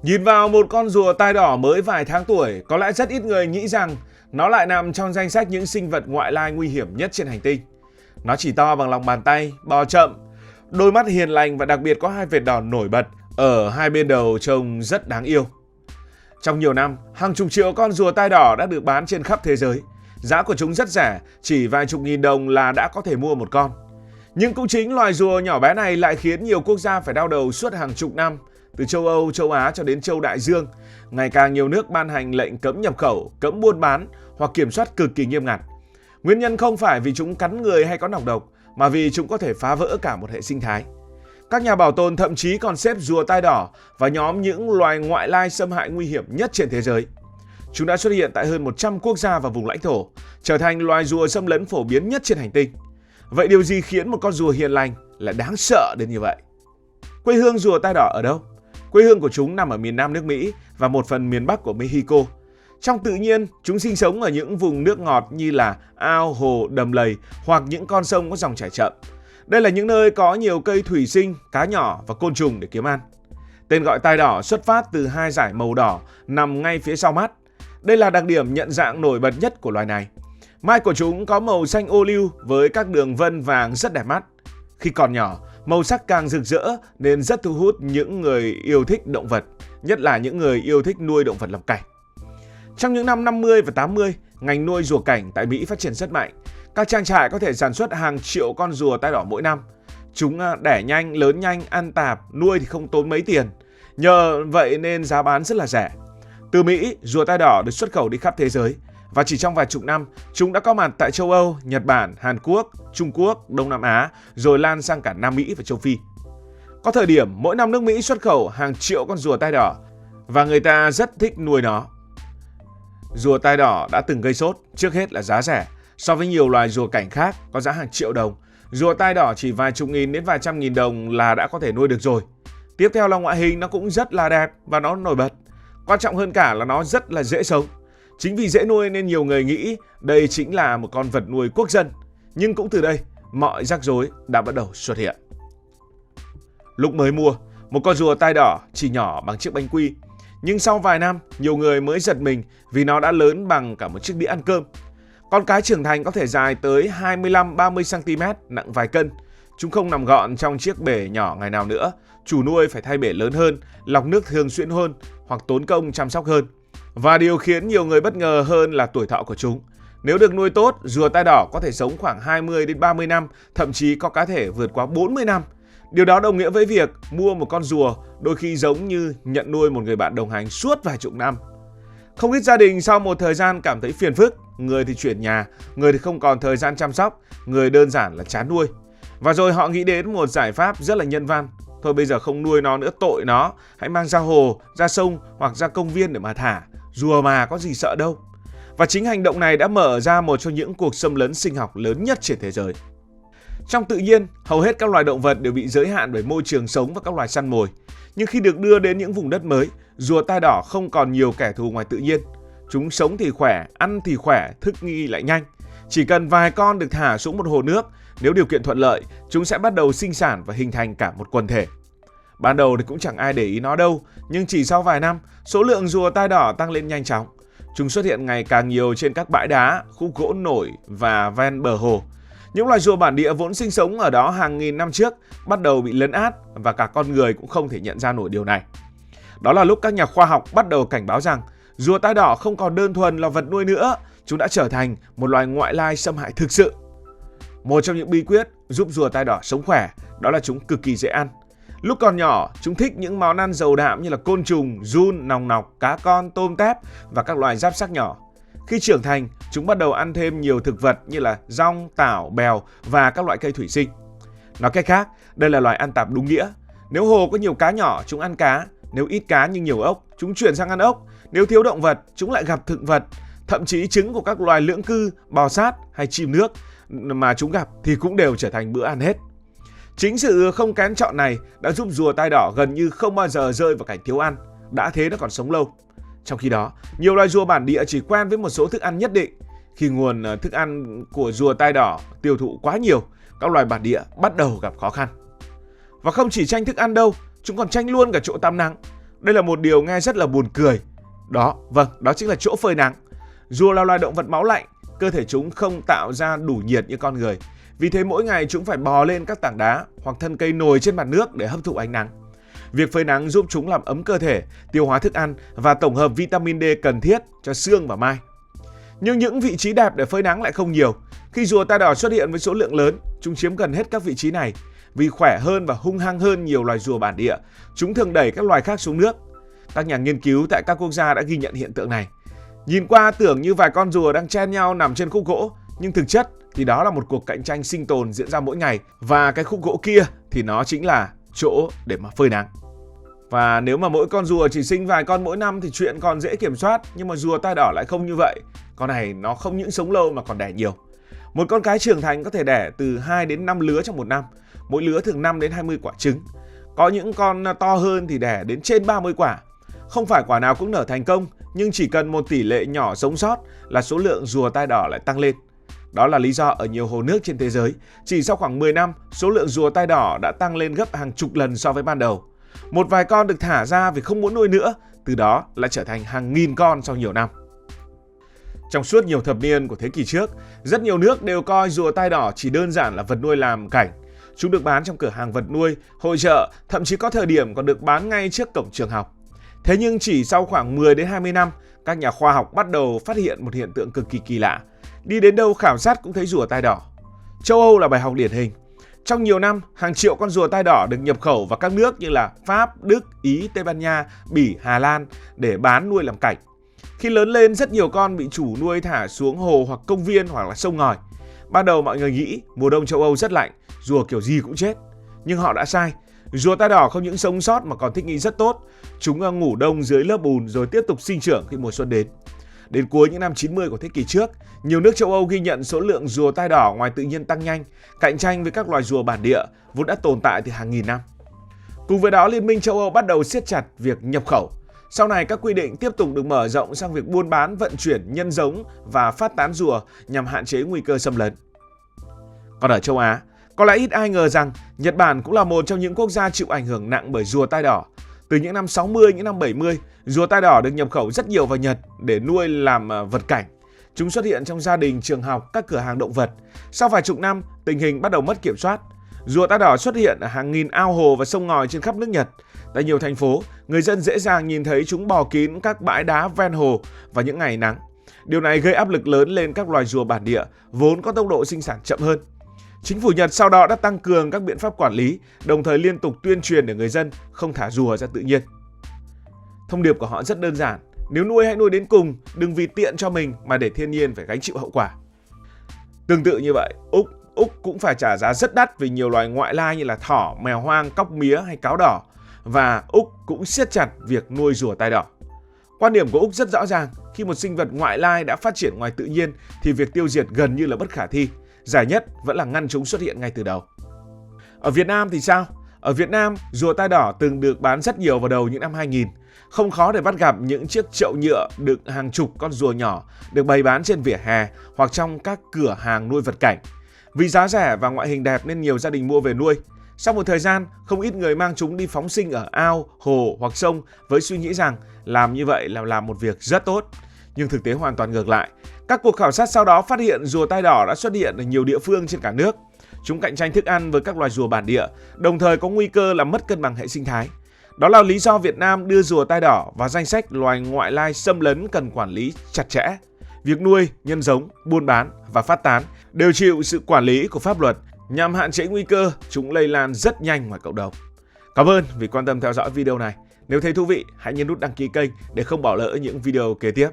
Nhìn vào một con rùa tai đỏ mới vài tháng tuổi, có lẽ rất ít người nghĩ rằng nó lại nằm trong danh sách những sinh vật ngoại lai nguy hiểm nhất trên hành tinh. Nó chỉ to bằng lòng bàn tay, bò chậm, đôi mắt hiền lành và đặc biệt có hai vệt đỏ nổi bật ở hai bên đầu trông rất đáng yêu. Trong nhiều năm, hàng chục triệu con rùa tai đỏ đã được bán trên khắp thế giới. Giá của chúng rất rẻ, chỉ vài chục nghìn đồng là đã có thể mua một con. Nhưng cũng chính loài rùa nhỏ bé này lại khiến nhiều quốc gia phải đau đầu suốt hàng chục năm. Từ châu Âu, châu Á cho đến châu Đại Dương, ngày càng nhiều nước ban hành lệnh cấm nhập khẩu, cấm buôn bán hoặc kiểm soát cực kỳ nghiêm ngặt. Nguyên nhân không phải vì chúng cắn người hay có nọc độc, mà vì chúng có thể phá vỡ cả một hệ sinh thái. Các nhà bảo tồn thậm chí còn xếp rùa tai đỏ vào nhóm những loài ngoại lai xâm hại nguy hiểm nhất trên thế giới. Chúng đã xuất hiện tại hơn 100 quốc gia và vùng lãnh thổ, trở thành loài rùa xâm lấn phổ biến nhất trên hành tinh. Vậy điều gì khiến một con rùa hiền lành lại đáng sợ đến như vậy? Quê hương rùa tai đỏ ở đâu? Quê hương của chúng nằm ở miền Nam nước Mỹ và một phần miền Bắc của Mexico. Trong tự nhiên, chúng sinh sống ở những vùng nước ngọt như là ao, hồ, đầm lầy hoặc những con sông có dòng chảy chậm. Đây là những nơi có nhiều cây thủy sinh, cá nhỏ và côn trùng để kiếm ăn. Tên gọi tai đỏ xuất phát từ hai dải màu đỏ nằm ngay phía sau mắt. Đây là đặc điểm nhận dạng nổi bật nhất của loài này. Mai của chúng có màu xanh ô liu với các đường vân vàng rất đẹp mắt. Khi còn nhỏ, màu sắc càng rực rỡ nên rất thu hút những người yêu thích động vật, nhất là những người yêu thích nuôi động vật làm cảnh. Trong những năm 50 và 80, ngành nuôi rùa cảnh tại Mỹ phát triển rất mạnh. Các trang trại có thể sản xuất hàng triệu con rùa tai đỏ mỗi năm. Chúng đẻ nhanh, lớn nhanh, ăn tạp, nuôi thì không tốn mấy tiền. Nhờ vậy nên giá bán rất là rẻ. Từ Mỹ, rùa tai đỏ được xuất khẩu đi khắp thế giới. Và chỉ trong vài chục năm, chúng đã có mặt tại châu Âu, Nhật Bản, Hàn Quốc, Trung Quốc, Đông Nam Á, rồi lan sang cả Nam Mỹ và châu Phi. Có thời điểm, mỗi năm nước Mỹ xuất khẩu hàng triệu con rùa tai đỏ và người ta rất thích nuôi nó. Rùa tai đỏ đã từng gây sốt, trước hết là giá rẻ. So với nhiều loài rùa cảnh khác có giá hàng triệu đồng, rùa tai đỏ chỉ vài chục nghìn đến vài trăm nghìn đồng là đã có thể nuôi được rồi. Tiếp theo là ngoại hình nó cũng rất là đẹp và nó nổi bật. Quan trọng hơn cả là nó rất là dễ sống. Chính vì dễ nuôi nên nhiều người nghĩ đây chính là một con vật nuôi quốc dân. Nhưng cũng từ đây, mọi rắc rối đã bắt đầu xuất hiện. Lúc mới mua, một con rùa tai đỏ chỉ nhỏ bằng chiếc bánh quy. Nhưng sau vài năm, nhiều người mới giật mình vì nó đã lớn bằng cả một chiếc đĩa ăn cơm. Con cái trưởng thành có thể dài tới 25-30 cm, nặng vài cân. Chúng không nằm gọn trong chiếc bể nhỏ ngày nào nữa. Chủ nuôi phải thay bể lớn hơn, lọc nước thường xuyên hơn hoặc tốn công chăm sóc hơn. Và điều khiến nhiều người bất ngờ hơn là tuổi thọ của chúng. Nếu được nuôi tốt, rùa tai đỏ có thể sống khoảng 20 đến 30 năm, thậm chí có cá thể vượt quá 40 năm. Điều đó đồng nghĩa với việc mua một con rùa đôi khi giống như nhận nuôi một người bạn đồng hành suốt vài chục năm. Không ít gia đình sau một thời gian cảm thấy phiền phức, người thì chuyển nhà, người thì không còn thời gian chăm sóc, người đơn giản là chán nuôi. Và rồi họ nghĩ đến một giải pháp rất là nhân văn. Thôi bây giờ không nuôi nó nữa, tội nó, hãy mang ra hồ, ra sông hoặc ra công viên để mà thả. Rùa mà có gì sợ đâu. Và chính hành động này đã mở ra một trong những cuộc xâm lấn sinh học lớn nhất trên thế giới. Trong tự nhiên, hầu hết các loài động vật đều bị giới hạn bởi môi trường sống và các loài săn mồi. Nhưng khi được đưa đến những vùng đất mới, rùa tai đỏ không còn nhiều kẻ thù ngoài tự nhiên. Chúng sống thì khỏe, ăn thì khỏe, thích nghi lại nhanh. Chỉ cần vài con được thả xuống một hồ nước, nếu điều kiện thuận lợi, chúng sẽ bắt đầu sinh sản và hình thành cả một quần thể. Ban đầu thì cũng chẳng ai để ý nó đâu, nhưng chỉ sau vài năm, số lượng rùa tai đỏ tăng lên nhanh chóng. Chúng xuất hiện ngày càng nhiều trên các bãi đá, khúc gỗ nổi và ven bờ hồ. Những loài rùa bản địa vốn sinh sống ở đó hàng nghìn năm trước bắt đầu bị lấn át và cả con người cũng không thể nhận ra nổi điều này. Đó là lúc các nhà khoa học bắt đầu cảnh báo rằng rùa tai đỏ không còn đơn thuần là vật nuôi nữa, chúng đã trở thành một loài ngoại lai xâm hại thực sự. Một trong những bí quyết giúp rùa tai đỏ sống khỏe đó là chúng cực kỳ dễ ăn. Lúc còn nhỏ, chúng thích những món ăn giàu đạm như là côn trùng, giun, nòng nọc, cá con, tôm tép và các loài giáp xác nhỏ. Khi trưởng thành, chúng bắt đầu ăn thêm nhiều thực vật như là dong, tảo, bèo và các loại cây thủy sinh. Nói cách khác, đây là loài ăn tạp đúng nghĩa. Nếu hồ có nhiều cá nhỏ, chúng ăn cá. Nếu ít cá nhưng nhiều ốc, chúng chuyển sang ăn ốc. Nếu thiếu động vật, chúng lại gặp thực vật. Thậm chí trứng của các loài lưỡng cư, bò sát hay chim nước mà chúng gặp thì cũng đều trở thành bữa ăn hết. Chính sự không kén chọn này đã giúp rùa tai đỏ gần như không bao giờ rơi vào cảnh thiếu ăn. Đã thế nó còn sống lâu. Trong khi đó, nhiều loài rùa bản địa chỉ quen với một số thức ăn nhất định. Khi nguồn thức ăn của rùa tai đỏ tiêu thụ quá nhiều, các loài bản địa bắt đầu gặp khó khăn. Và không chỉ tranh thức ăn đâu, chúng còn tranh luôn cả chỗ tắm nắng. Đây là một điều nghe rất là buồn cười. Đó chính là chỗ phơi nắng. Rùa là loài động vật máu lạnh, cơ thể chúng không tạo ra đủ nhiệt như con người. Vì thế mỗi ngày chúng phải bò lên các tảng đá hoặc thân cây nồi trên mặt nước để hấp thụ ánh nắng. Việc phơi nắng giúp chúng làm ấm cơ thể, tiêu hóa thức ăn và tổng hợp vitamin D cần thiết cho xương và mai. Nhưng những vị trí đẹp để phơi nắng lại không nhiều. Khi rùa tai đỏ xuất hiện với số lượng lớn, chúng chiếm gần hết các vị trí này. Vì khỏe hơn và hung hăng hơn nhiều loài rùa bản địa, chúng thường đẩy các loài khác xuống nước. Các nhà nghiên cứu tại các quốc gia đã ghi nhận hiện tượng này. Nhìn qua tưởng như vài con rùa đang chen nhau nằm trên khúc gỗ, nhưng thực chất thì đó là một cuộc cạnh tranh sinh tồn diễn ra mỗi ngày. Và cái khúc gỗ kia thì nó chính là chỗ để mà phơi nắng. Và nếu mà mỗi con rùa chỉ sinh vài con mỗi năm thì chuyện còn dễ kiểm soát. Nhưng mà rùa tai đỏ lại không như vậy. Con này nó không những sống lâu mà còn đẻ nhiều. Một con cái trưởng thành có thể đẻ từ 2 đến 5 lứa trong một năm. Mỗi lứa thường 5 đến 20 quả trứng. Có những con to hơn thì đẻ đến trên 30 quả. Không phải quả nào cũng nở thành công, nhưng chỉ cần một tỷ lệ nhỏ sống sót là số lượng rùa tai đỏ lại tăng lên. Đó là lý do ở nhiều hồ nước trên thế giới, chỉ sau khoảng 10 năm, số lượng rùa tai đỏ đã tăng lên gấp hàng chục lần so với ban đầu. Một vài con được thả ra vì không muốn nuôi nữa, từ đó lại trở thành hàng nghìn con sau nhiều năm. Trong suốt nhiều thập niên của thế kỷ trước, rất nhiều nước đều coi rùa tai đỏ chỉ đơn giản là vật nuôi làm cảnh. Chúng được bán trong cửa hàng vật nuôi, hội chợ, thậm chí có thời điểm còn được bán ngay trước cổng trường học. Thế nhưng chỉ sau khoảng 10 đến 20 năm, các nhà khoa học bắt đầu phát hiện một hiện tượng cực kỳ kỳ lạ. Đi đến đâu khảo sát cũng thấy rùa tai đỏ. Châu Âu là bài học điển hình. Trong nhiều năm, hàng triệu con rùa tai đỏ được nhập khẩu vào các nước như là Pháp, Đức, Ý, Tây Ban Nha, Bỉ, Hà Lan để bán nuôi làm cảnh. Khi lớn lên, rất nhiều con bị chủ nuôi thả xuống hồ hoặc công viên hoặc là sông ngòi. Ban đầu mọi người nghĩ mùa đông châu Âu rất lạnh, rùa kiểu gì cũng chết. Nhưng họ đã sai. Rùa tai đỏ không những sống sót mà còn thích nghi rất tốt. Chúng ngủ đông dưới lớp bùn rồi tiếp tục sinh trưởng khi mùa xuân đến. Đến cuối những năm 90 của thế kỷ trước, nhiều nước châu Âu ghi nhận số lượng rùa tai đỏ ngoài tự nhiên tăng nhanh, cạnh tranh với các loài rùa bản địa vốn đã tồn tại từ hàng nghìn năm. Cùng với đó, Liên minh châu Âu bắt đầu siết chặt việc nhập khẩu. Sau này, các quy định tiếp tục được mở rộng sang việc buôn bán, vận chuyển, nhân giống và phát tán rùa nhằm hạn chế nguy cơ xâm lấn. Còn ở châu Á, có lẽ ít ai ngờ rằng Nhật Bản cũng là một trong những quốc gia chịu ảnh hưởng nặng bởi rùa tai đỏ. Từ những năm 60, những năm 70, rùa tai đỏ được nhập khẩu rất nhiều vào Nhật để nuôi làm vật cảnh. Chúng xuất hiện trong gia đình, trường học, các cửa hàng động vật. Sau vài chục năm, tình hình bắt đầu mất kiểm soát. Rùa tai đỏ xuất hiện ở hàng nghìn ao hồ và sông ngòi trên khắp nước Nhật. Tại nhiều thành phố, người dân dễ dàng nhìn thấy chúng bò kín các bãi đá ven hồ vào những ngày nắng. Điều này gây áp lực lớn lên các loài rùa bản địa, vốn có tốc độ sinh sản chậm hơn. Chính phủ Nhật sau đó đã tăng cường các biện pháp quản lý, đồng thời liên tục tuyên truyền để người dân không thả rùa ra tự nhiên. Thông điệp của họ rất đơn giản, nếu nuôi hãy nuôi đến cùng, đừng vì tiện cho mình mà để thiên nhiên phải gánh chịu hậu quả. Tương tự như vậy, Úc cũng phải trả giá rất đắt vì nhiều loài ngoại lai như là thỏ, mèo hoang, cóc mía hay cáo đỏ. Và Úc cũng siết chặt việc nuôi rùa tai đỏ. Quan điểm của Úc rất rõ ràng, khi một sinh vật ngoại lai đã phát triển ngoài tự nhiên thì việc tiêu diệt gần như là bất khả thi. Giải nhất vẫn là ngăn chúng xuất hiện ngay từ đầu. Ở Việt Nam thì sao? Ở Việt Nam, rùa tai đỏ từng được bán rất nhiều vào đầu những năm 2000. Không khó để bắt gặp những chiếc chậu nhựa đựng hàng chục con rùa nhỏ được bày bán trên vỉa hè hoặc trong các cửa hàng nuôi vật cảnh. Vì giá rẻ và ngoại hình đẹp nên nhiều gia đình mua về nuôi. Sau một thời gian, không ít người mang chúng đi phóng sinh ở ao, hồ hoặc sông với suy nghĩ rằng làm như vậy là làm một việc rất tốt. Nhưng thực tế hoàn toàn ngược lại. Các cuộc khảo sát sau đó phát hiện rùa tai đỏ đã xuất hiện ở nhiều địa phương trên cả nước. Chúng cạnh tranh thức ăn với các loài rùa bản địa, đồng thời có nguy cơ làm mất cân bằng hệ sinh thái. Đó là lý do Việt Nam đưa rùa tai đỏ vào danh sách loài ngoại lai xâm lấn cần quản lý chặt chẽ. Việc nuôi, nhân giống, buôn bán và phát tán đều chịu sự quản lý của pháp luật nhằm hạn chế nguy cơ chúng lây lan rất nhanh ngoài cộng đồng. Cảm ơn vì quan tâm theo dõi video này. Nếu thấy thú vị, hãy nhấn nút đăng ký kênh để không bỏ lỡ những video kế tiếp.